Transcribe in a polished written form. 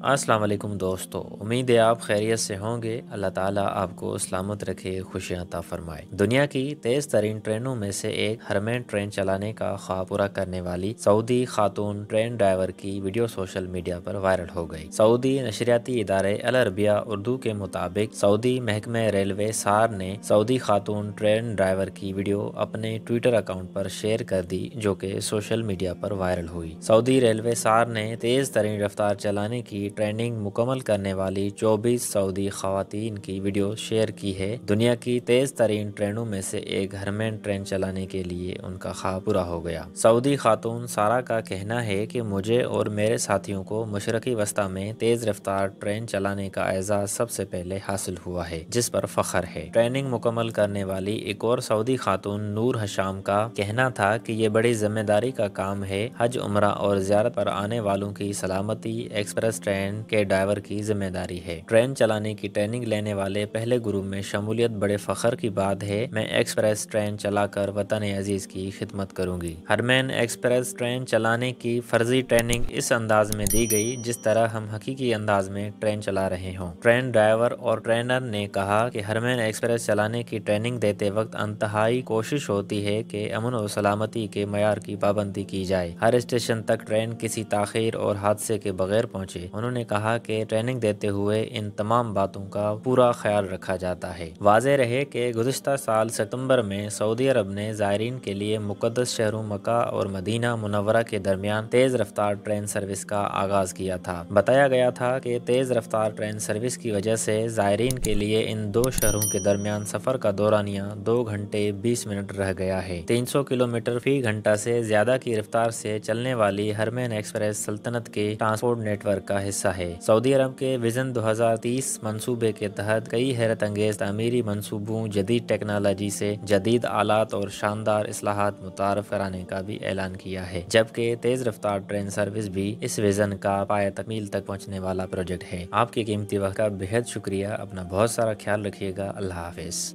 अस्सलाम वालेकुम दोस्तों, उम्मीद है आप खैरियत से होंगे। अल्लाह ताला आपको सलामत रखे, खुशियाँ अता फरमाए। दुनिया की तेज़ तरीन ट्रेनों में से एक हरमैन ट्रेन चलाने का ख्वाब पूरा करने वाली सऊदी खातून ट्रेन ड्राइवर की वीडियो सोशल मीडिया पर वायरल हो गई। सऊदी नशरियाती इदारे अल अरबिया उर्दू के मुताबिक सऊदी महकमे रेलवे सार ने सऊदी खातून ट्रेन ड्राइवर की वीडियो अपने ट्विटर अकाउंट पर शेयर कर दी, जो कि सोशल मीडिया पर वायरल हुई। सऊदी रेलवे सार ने तेज़ तरीन रफ्तार चलाने की ट्रेनिंग मुकम्मल करने वाली 24 सऊदी खवातीन की वीडियो शेयर की है। दुनिया की तेज़ तरीन ट्रेनों में से एक हरमैन ट्रेन चलाने के लिए उनका ख्वाब पूरा हो गया। सऊदी खातून सारा का कहना है कि मुझे और मेरे साथियों को मशरक़ी वस्ता में तेज़ रफ्तार ट्रेन चलाने का एजाज़ सबसे पहले हासिल हुआ है, जिस पर फ़ख्र है। ट्रेनिंग मुकम्मल करने वाली एक और सऊदी खातून नूर हशाम का कहना था कि ये बड़ी जिम्मेदारी का काम है। हज, उम्रा और ज़ियारत पर आने वालों की सलामती एक्सप्रेस ट्रेन के ड्राइवर की जिम्मेदारी है। ट्रेन चलाने की ट्रेनिंग लेने वाले पहले ग्रुप में शमूलियत बड़े फख्र की बात है। मैं एक्सप्रेस ट्रेन चलाकर वतन अजीज की खिदमत करूंगी। हरमैन एक्सप्रेस ट्रेन चलाने की फर्जी ट्रेनिंग इस अंदाज में दी गई जिस तरह हम हकीकी अंदाज में ट्रेन चला रहे हों। ट्रेन ड्राइवर और ट्रेनर ने कहा कि हरमैन एक्सप्रेस चलाने की ट्रेनिंग देते वक्त अंतहाई कोशिश होती है कि अमन और सलामती के मयार की पाबंदी की जाए। हर स्टेशन तक ट्रेन किसी ताखीर और हादसे के बगैर पहुंचे। उन्होंने कहा कि ट्रेनिंग देते हुए इन तमाम बातों का पूरा ख्याल रखा जाता है। वाज़ेह रहे कि गुज़िश्ता साल सितंबर में सऊदी अरब ने ज़ायरीन के लिए मुक़द्दस शहरों मक्का और मदीना मुनव्वरा के दरमियान तेज़ रफ्तार ट्रेन सर्विस का आगाज़ किया था। बताया गया था कि तेज़ रफ्तार ट्रेन सर्विस की वजह से ज़ायरीन के लिए इन दो शहरों के दरमियान सफ़र का दौरानिया 2 घंटे 20 मिनट रह गया है। 300 किलोमीटर फी घंटा से ज़्यादा की रफ्तार से चलने वाली हरमैन एक्सप्रेस सल्तनत के ट्रांसपोर्ट नेटवर्क का हिस्सा है। सऊदी अरब के विजन 2030 मंसूबे के तहत कई हैरत अंगेज तामीरी मंसूबों, जदीद टेक्नोलॉजी से जदीद आलात और शानदार इस्लाहात मुतारफ कराने का भी ऐलान किया है, जबकि तेज़ रफ्तार ट्रेन सर्विस भी इस विजन का पाया तकमील तक पहुँचने वाला प्रोजेक्ट है। आपके कीमती वक्त का बेहद शुक्रिया। अपना बहुत सारा ख्याल रखिएगा। अल्लाह हाफिज़।